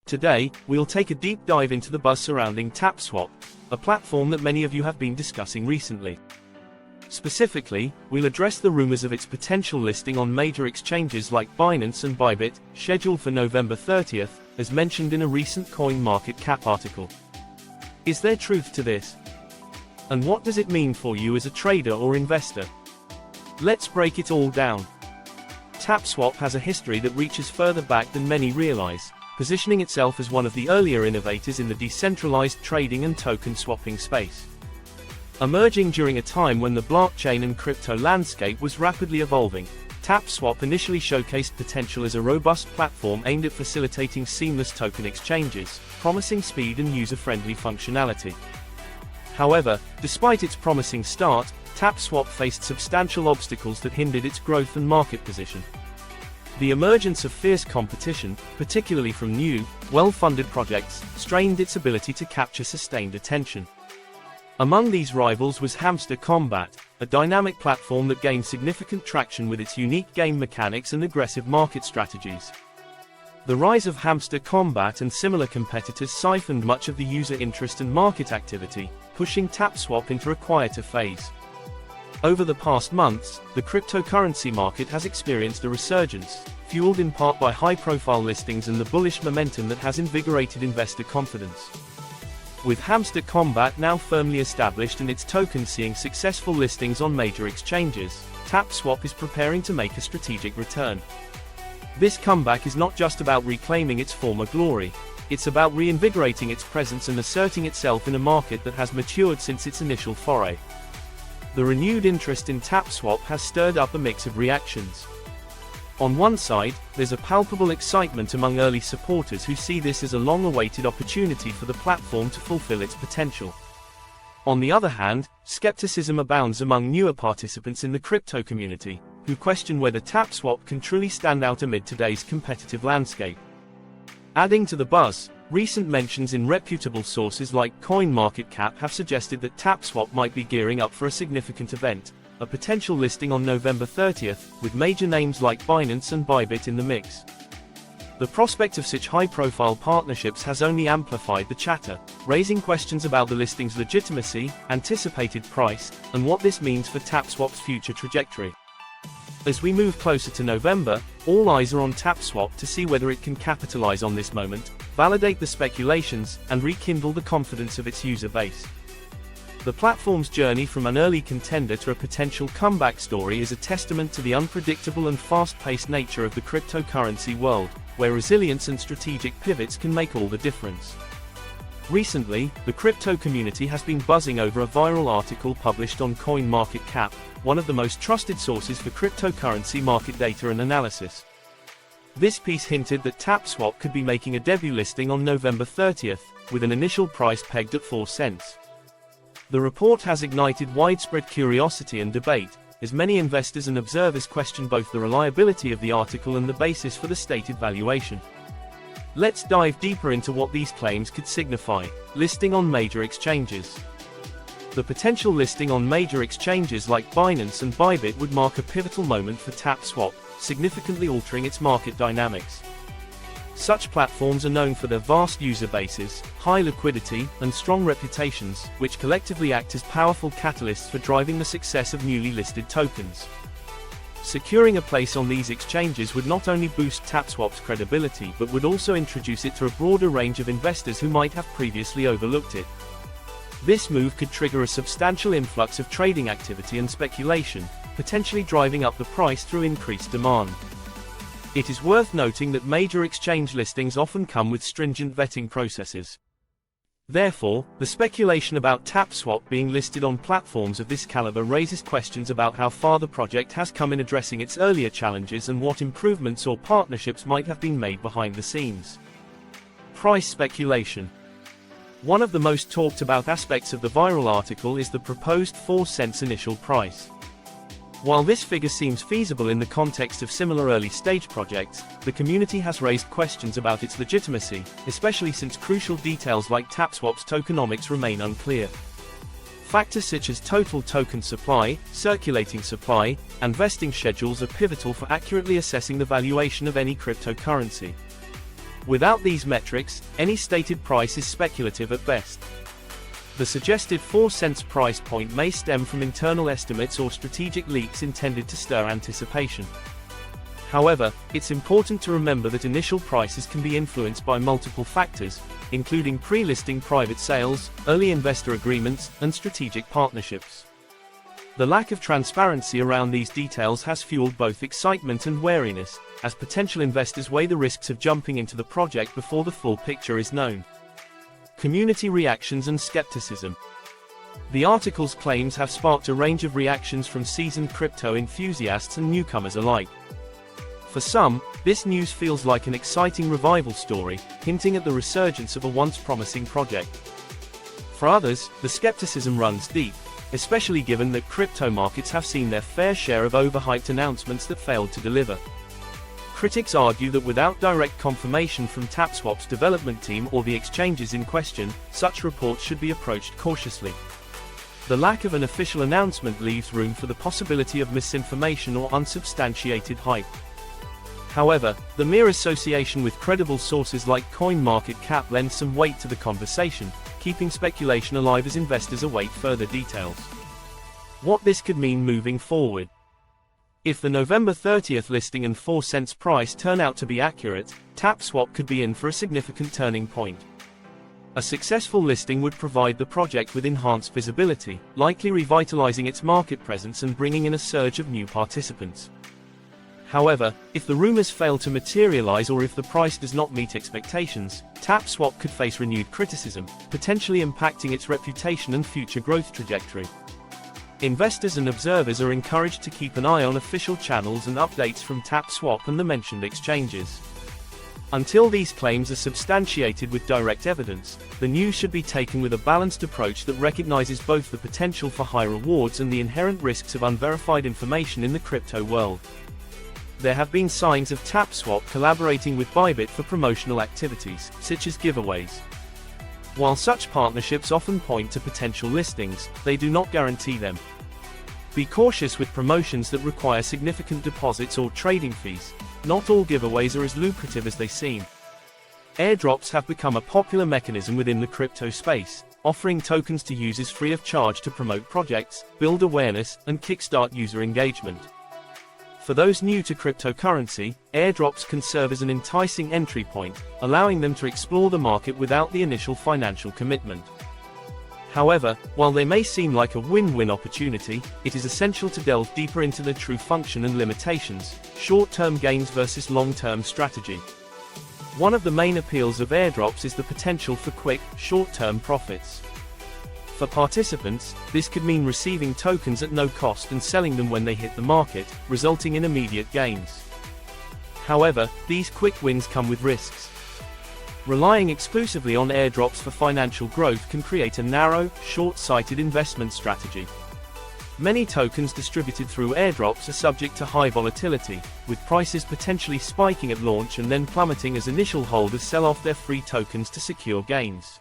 Today, we'll take a deep dive into the buzz surrounding TapSwap, a platform that many of you have been discussing recently. Specifically, we'll address the rumors of its potential listing on major exchanges like Binance and Bybit, scheduled for November 30th, as mentioned in a recent CoinMarketCap article. Is there truth to this? And what does it mean for you as a trader or investor? Let's break it all down. TapSwap has a history that reaches further back than many realize, positioning itself as one of the earlier innovators in the decentralized trading and token swapping space. Emerging during a time when the blockchain and crypto landscape was rapidly evolving, TapSwap initially showcased potential as a robust platform aimed at facilitating seamless token exchanges, promising speed and user-friendly functionality. However, despite its promising start, TapSwap faced substantial obstacles that hindered its growth and market position. The emergence of fierce competition, particularly from new, well-funded projects, strained its ability to capture sustained attention. Among these rivals was Hamster Combat, a dynamic platform that gained significant traction with its unique game mechanics and aggressive market strategies. The rise of Hamster Combat and similar competitors siphoned much of the user interest and market activity, pushing TapSwap into a quieter phase. Over the past months, the cryptocurrency market has experienced a resurgence, fueled in part by high-profile listings and the bullish momentum that has invigorated investor confidence. With Hamster Combat now firmly established and its token seeing successful listings on major exchanges, TapSwap is preparing to make a strategic return. This comeback is not just about reclaiming its former glory, it's about reinvigorating its presence and asserting itself in a market that has matured since its initial foray. The renewed interest in TapSwap has stirred up a mix of reactions. On one side, there's a palpable excitement among early supporters who see this as a long-awaited opportunity for the platform to fulfill its potential. On the other hand, skepticism abounds among newer participants in the crypto community, who question whether TapSwap can truly stand out amid today's competitive landscape. Adding to the buzz, recent mentions in reputable sources like CoinMarketCap have suggested that TapSwap might be gearing up for a significant event, a potential listing on November 30th, with major names like Binance and Bybit in the mix. The prospect of such high-profile partnerships has only amplified the chatter, raising questions about the listing's legitimacy, anticipated price, and what this means for TapSwap's future trajectory. As we move closer to November, all eyes are on TapSwap to see whether it can capitalize on this moment, validate the speculations, and rekindle the confidence of its user base. The platform's journey from an early contender to a potential comeback story is a testament to the unpredictable and fast-paced nature of the cryptocurrency world, where resilience and strategic pivots can make all the difference. Recently, the crypto community has been buzzing over a viral article published on CoinMarketCap, one of the most trusted sources for cryptocurrency market data and analysis. This piece hinted that TapSwap could be making a debut listing on November 30th, with an initial price pegged at 4 cents. The report has ignited widespread curiosity and debate, as many investors and observers question both the reliability of the article and the basis for the stated valuation. Let's dive deeper into what these claims could signify. Listing on major exchanges. The potential listing on major exchanges like Binance and Bybit would mark a pivotal moment for TapSwap, significantly altering its market dynamics. Such platforms are known for their vast user bases, high liquidity, and strong reputations, which collectively act as powerful catalysts for driving the success of newly listed tokens. Securing a place on these exchanges would not only boost TapSwap's credibility but would also introduce it to a broader range of investors who might have previously overlooked it. This move could trigger a substantial influx of trading activity and speculation, potentially driving up the price through increased demand. It is worth noting that major exchange listings often come with stringent vetting processes. Therefore, the speculation about TapSwap being listed on platforms of this caliber raises questions about how far the project has come in addressing its earlier challenges and what improvements or partnerships might have been made behind the scenes. Price speculation. One of the most talked about aspects of the viral article is the proposed 4 cents initial price. While this figure seems feasible in the context of similar early-stage projects, the community has raised questions about its legitimacy, especially since crucial details like TapSwap's tokenomics remain unclear. Factors such as total token supply, circulating supply, and vesting schedules are pivotal for accurately assessing the valuation of any cryptocurrency. Without these metrics, any stated price is speculative at best. The suggested 4 cents price point may stem from internal estimates or strategic leaks intended to stir anticipation. However, it's important to remember that initial prices can be influenced by multiple factors, including pre-listing private sales, early investor agreements, and strategic partnerships. The lack of transparency around these details has fueled both excitement and wariness, as potential investors weigh the risks of jumping into the project before the full picture is known. Community reactions and skepticism. The article's claims have sparked a range of reactions from seasoned crypto enthusiasts and newcomers alike. For some, this news feels like an exciting revival story, hinting at the resurgence of a once promising project. For others, the skepticism runs deep, especially given that crypto markets have seen their fair share of overhyped announcements that failed to deliver. Critics argue that without direct confirmation from TapSwap's development team or the exchanges in question, such reports should be approached cautiously. The lack of an official announcement leaves room for the possibility of misinformation or unsubstantiated hype. However, the mere association with credible sources like CoinMarketCap lends some weight to the conversation, keeping speculation alive as investors await further details. What this could mean moving forward. If the November 30th listing and 4 cents price turn out to be accurate, TapSwap could be in for a significant turning point. A successful listing would provide the project with enhanced visibility, likely revitalizing its market presence and bringing in a surge of new participants. However, if the rumors fail to materialize or if the price does not meet expectations, TapSwap could face renewed criticism, potentially impacting its reputation and future growth trajectory. Investors and observers are encouraged to keep an eye on official channels and updates from TapSwap and the mentioned exchanges. Until these claims are substantiated with direct evidence, the news should be taken with a balanced approach that recognizes both the potential for high rewards and the inherent risks of unverified information in the crypto world. There have been signs of TapSwap collaborating with Bybit for promotional activities, such as giveaways. While such partnerships often point to potential listings, they do not guarantee them. Be cautious with promotions that require significant deposits or trading fees. Not all giveaways are as lucrative as they seem. Airdrops have become a popular mechanism within the crypto space, offering tokens to users free of charge to promote projects, build awareness, and kickstart user engagement. For those new to cryptocurrency, airdrops can serve as an enticing entry point, allowing them to explore the market without the initial financial commitment. However, while they may seem like a win-win opportunity, it is essential to delve deeper into their true function and limitations, short-term gains versus long-term strategy. One of the main appeals of airdrops is the potential for quick, short-term profits. For participants, this could mean receiving tokens at no cost and selling them when they hit the market, resulting in immediate gains. However, these quick wins come with risks. Relying exclusively on airdrops for financial growth can create a narrow, short-sighted investment strategy. Many tokens distributed through airdrops are subject to high volatility, with prices potentially spiking at launch and then plummeting as initial holders sell off their free tokens to secure gains.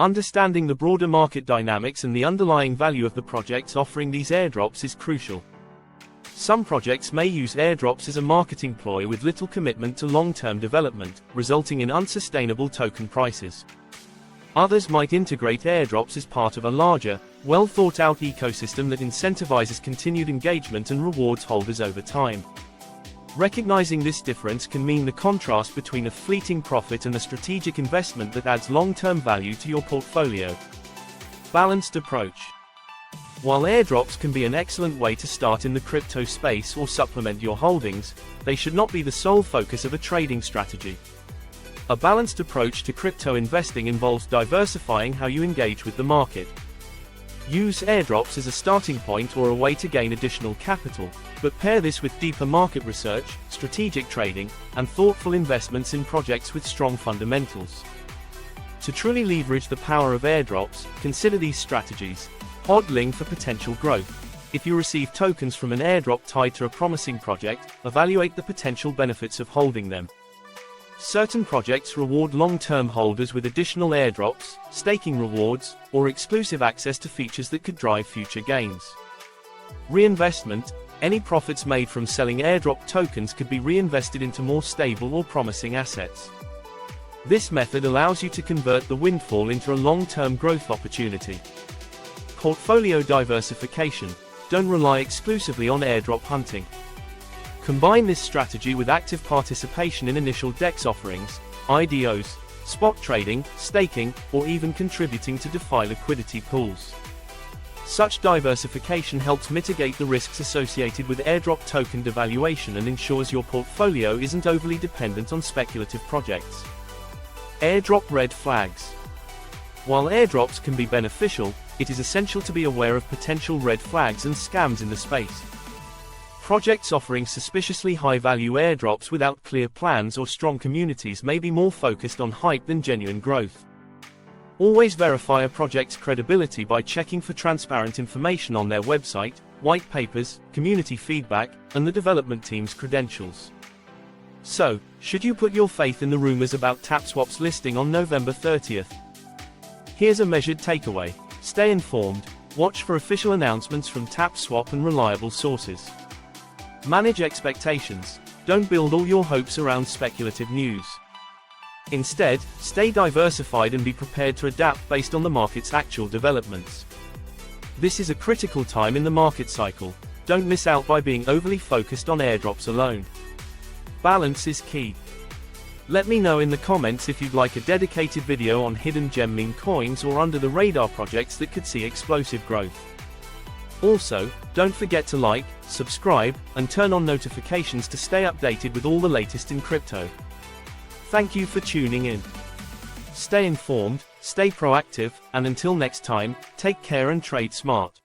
Understanding the broader market dynamics and the underlying value of the projects offering these airdrops is crucial. Some projects may use airdrops as a marketing ploy with little commitment to long-term development, resulting in unsustainable token prices. Others might integrate airdrops as part of a larger, well-thought-out ecosystem that incentivizes continued engagement and rewards holders over time. Recognizing this difference can mean the contrast between a fleeting profit and a strategic investment that adds long-term value to your portfolio. Balanced approach. While airdrops can be an excellent way to start in the crypto space or supplement your holdings, they should not be the sole focus of a trading strategy. A balanced approach to crypto investing involves diversifying how you engage with the market. Use airdrops as a starting point or a way to gain additional capital, but pair this with deeper market research, strategic trading, and thoughtful investments in projects with strong fundamentals. To truly leverage the power of airdrops, consider these strategies. Hodling for potential growth. If you receive tokens from an airdrop tied to a promising project, evaluate the potential benefits of holding them. Certain projects reward long-term holders with additional airdrops, staking rewards, or exclusive access to features that could drive future gains. Reinvestment. Any profits made from selling airdrop tokens could be reinvested into more stable or promising assets. This method allows you to convert the windfall into a long-term growth opportunity. Portfolio diversification. Don't rely exclusively on airdrop hunting. Combine this strategy with active participation in initial DEX offerings, IDOs, spot trading, staking, or even contributing to DeFi liquidity pools. Such diversification helps mitigate the risks associated with airdrop token devaluation and ensures your portfolio isn't overly dependent on speculative projects. Airdrop red flags. While airdrops can be beneficial, it is essential to be aware of potential red flags and scams in the space. Projects offering suspiciously high-value airdrops without clear plans or strong communities may be more focused on hype than genuine growth. Always verify a project's credibility by checking for transparent information on their website, white papers, community feedback, and the development team's credentials. So, should you put your faith in the rumors about TapSwap's listing on November 30th? Here's a measured takeaway. Stay informed, watch for official announcements from TapSwap and reliable sources. Manage expectations. Don't build all your hopes around speculative news. Instead, stay diversified and be prepared to adapt based on the market's actual developments. This is a critical time in the market cycle. Don't miss out by being overly focused on airdrops alone. Balance is key. Let me know in the comments if you'd like a dedicated video on hidden gem meme coins or under the radar projects that could see explosive growth. Also, don't forget to like, subscribe, and turn on notifications to stay updated with all the latest in crypto. Thank you for tuning in. Stay informed, stay proactive, and until next time, take care and trade smart.